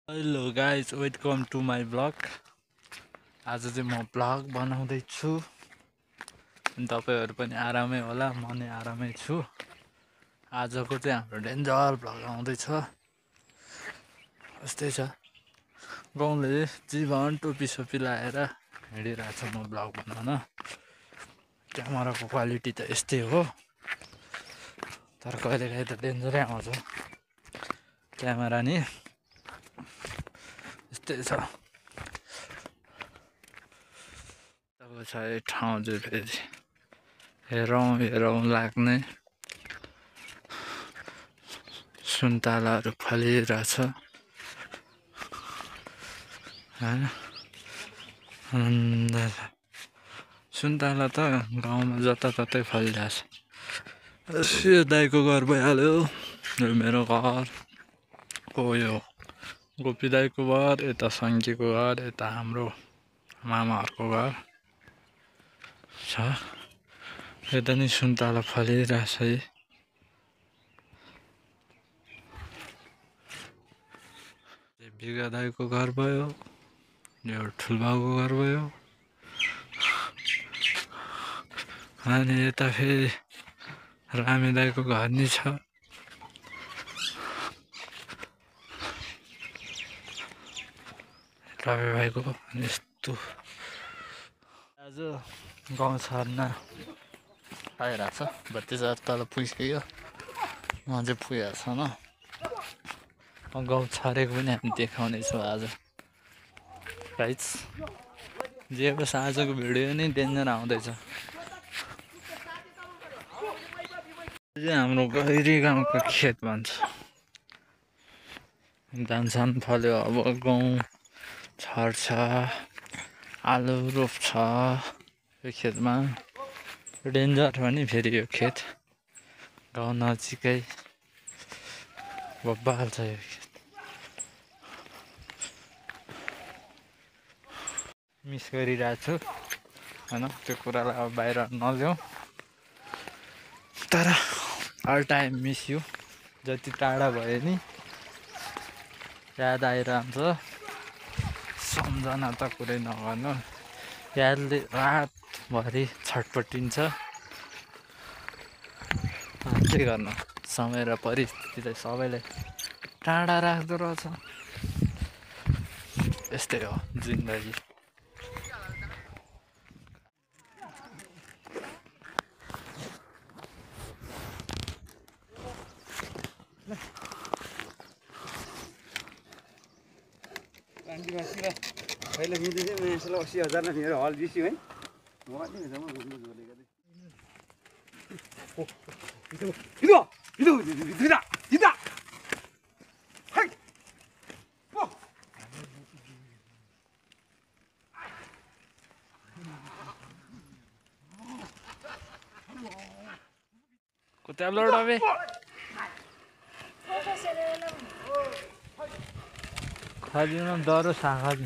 Hello guys welcome to my blog. आज चाहिँ म ब्लग बनाउँदैछु अनि तपाईँहरू पनि आरामै होला, म नै आरामै छु। आजको चाहिँ हाम्रो डेन्जर ब्लग आउँदैछ। यस्तै छ, गाउँले जीवन टोपी सोपी लगाएर हिँडिरहेको छु म ब्लग बनाउन। क्यामेराको क्वालिटी त यस्तै हो, तर कहिलेकाहीँ त डेन्जरै आउँछ क्यामेरा नि। यस्तै छ अब छ यो ठाउँ चाहिँ फेरि हेरौँ लाग्ने सुन्तलाहरू फलिरहेछ होइन। सुन्तला त गाउँमा जताततै फलिरहेछ। यो दाइको घर भइहाल्यो, यो मेरो घर हो, यो गोपी दाइको घर, यता सङ्कीको घर, यता हाम्रो मामाहरूको घर छ। यता नि सुन्तला फलिरहेछ है। बिगा दाइको घर भयो, यो ठुलबाउको घर भयो, अनि यता फेरि रामे दाइको घर नि छ। रवि भाइको यस्तो आज गाउँ छर्न आइरहेको छ। भतिजा तल पुगिसक्यो, म चाहिँ पुगेको छैन। गाउँ छरेको पनि हामी देखाउनेछौँ आज गाइस। जे होस् आजको भिडियो नै डेन्जर आउँदैछ। हाम्रो गहिरी गाउँको खेत भन्छ। धान सान फल्यो, अब गहुँ छर्छ, आलु रोप्छ यो खेतमा। डेन्जर हो नि फेरि यो खेत, गाउँ नजिकै बब्बाल छ यो खेत। मिस गरिरहेको छु होइन, त्यो कुरालाई अब बाहिर नल्याउँ, तर अल टाइम मिस यु। जति टाढा भए नि याद आइरहन्छ। सम्झना त कुरै नगर्नु, यादले रातभरि छटपटिन्छ। के गर्नु, समय र परिस्थितिले सबैलाई टाढा राख्दो रहेछ। यस्तै हो जिन्दगी। पहिले मिल्दै थियो मान्छेलाई 80,000 नै मेरो हल बिसी है Kutablar abi. खादिनु डरो साखादी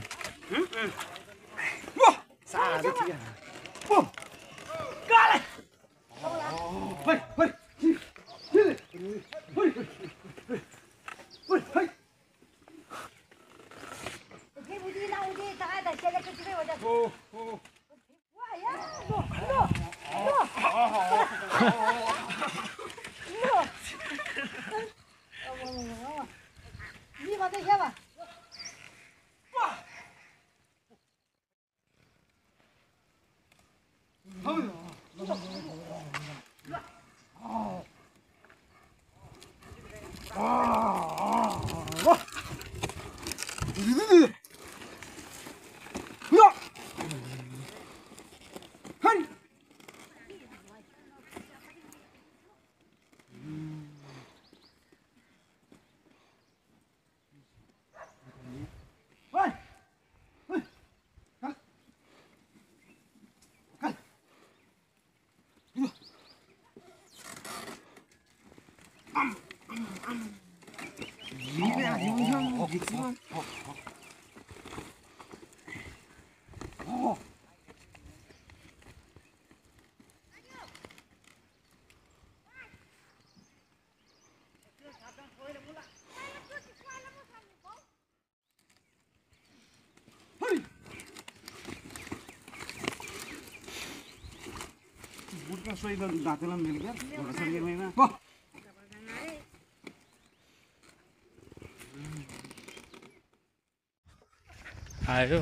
सोही दाँतेला मिल गया थोड़ा सा ये महीना आयो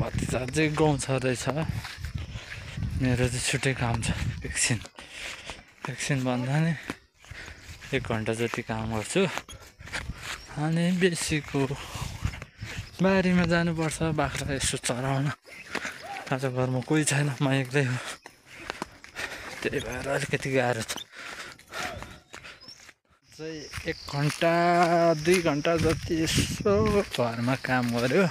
भतिजा चाहिँ गाउँ छँदैछ मेरो चाहिँ छुट्टै काम छ एकछिन भन्दा नि 1 घन्टा जति काम गर्छु अनि बेसीको बारीमा जानुपर्छ बाख्रा यसो चराउन आज घरमा कोही छैन म एक्लै हो त्यही भएर अलिकति गाह्रो छ चाहिँ 1 घन्टा 2 घन्टा जति यसो घरमा काम गर्यो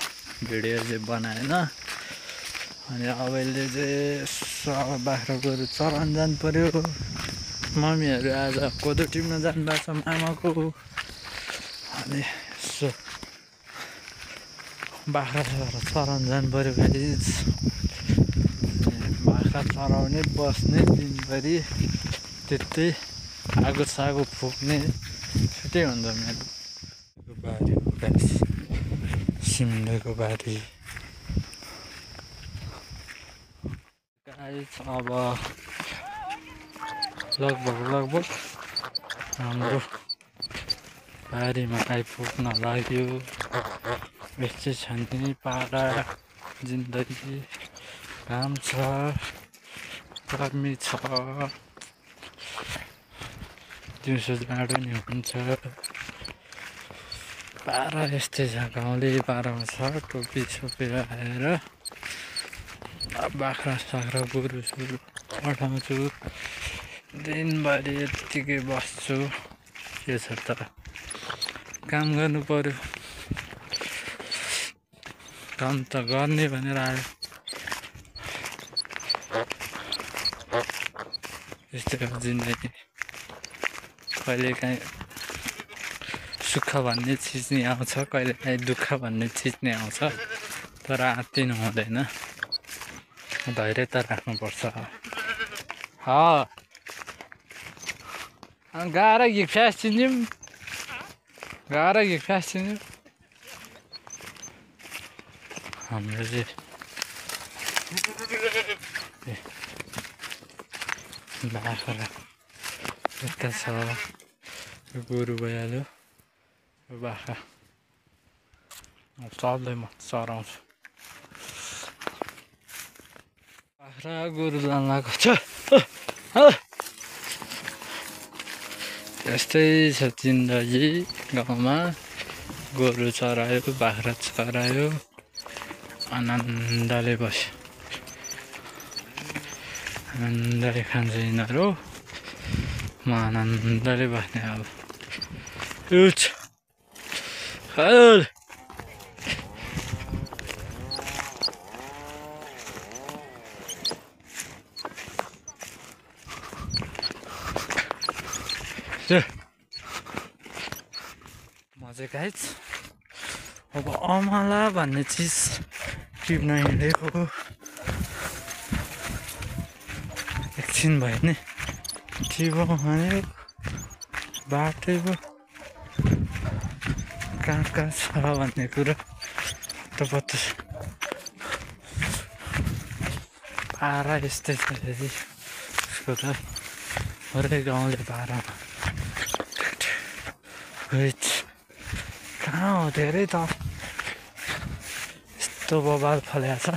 भिडियो चाहिँ बनाएन अनि अबले चाहिँ यसो बाख्रा गोरु चराउन जानु पर्यो मम्मीहरू आज कोदो टिप्न जानुभएको छ मामाको अनि यसो बाख्रा चराउन जानु पर्यो गाइस बाख्रा चराउने बस्ने दिनभरि त्यतै आगो सागो फुक्ने छुट्टै हुन्छ मेरो बारी हो गाइस सिमलेको बारी गाइस अब लगभग हाम्रो बारीमा आइपुग्न लाग्यो बेच्चे छन् पारा जिन्दगी काम छ गर्मी छ दिउँसो जाडो नि हुन्छ पारा यस्तै छ गाउँले पारामा छ टोपी सोपी लगाएर बाख्रा साख्रा गोरु सोरु पठाउँछु दिनभरि यत्तिकै बस्छु के छ त काम गर्नु पर्यो काम त गर्ने भनेर आयो यस्तै हो जिन्दगी कहिलेकाहीँ सुख भन्ने चिज नि आउँछ कहिलेकाहीँ दुःख भन्ने चिज नि आउँछ तर आत्तिनु हुँदैन धैर्यता राख्नुपर्छ गाह्रो गीत फ्यास्टिन्यौँ हाम्रो चाहिँ बाख्रा यता छ गोरु भइहाल्यो बाख्रा चल्दै म चराउँछु बाख्रा गोरु जान लागेको छ यस्तै छ जिन्दगी गाउँमा गोरु चरायो बाख्रा चरायो आनन्दले बस्यो आनन्दले खान्छ यिनीहरू म आनन्दले बस्ने अब म चाहिँ गाइस अब अमला भन्ने चिज टिप्न हिँडेको एकछिन भयो नि टिपौँ भने बाटो कहाँ छ भन्ने कुरा त पारा यस्तै छ फेरि उसको त हरेक गाउँले पारामा कहाँ हो धेरै त यस्तो बबाल फल्या छ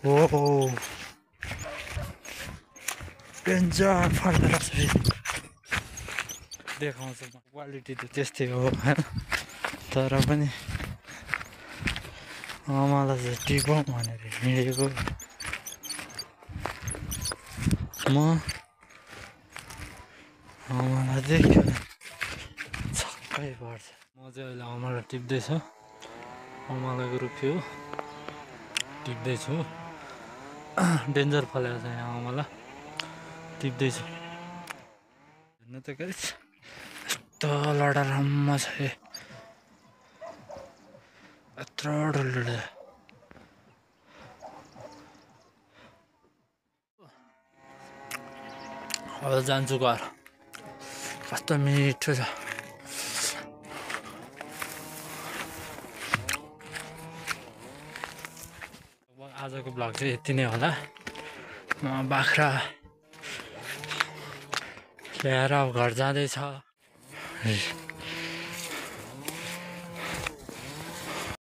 ओ डेन्जर फलेर छ देखाउँछ क्वालिटी त त्यस्तै हो तर पनि मलाई चाहिँ टिपौँ भनेर हिँडेको म मलाई देख्यो छक्कै पर्छ म चाहिँ अहिले अमला टिप्दैछु अमलाको रुखी हो टिप्दैछु डेन्जर फलेको छ यहाँ अमला टिप्दैछु हेर्नु त गाइस यस्तो लडारम्म छ यत्रो डल्लो अब जान्छु घर। कस्तो मिठो छ। आजको ब्लग चाहिँ यति नै होला। बाख्रा ल्याएर घर जाँदैछ।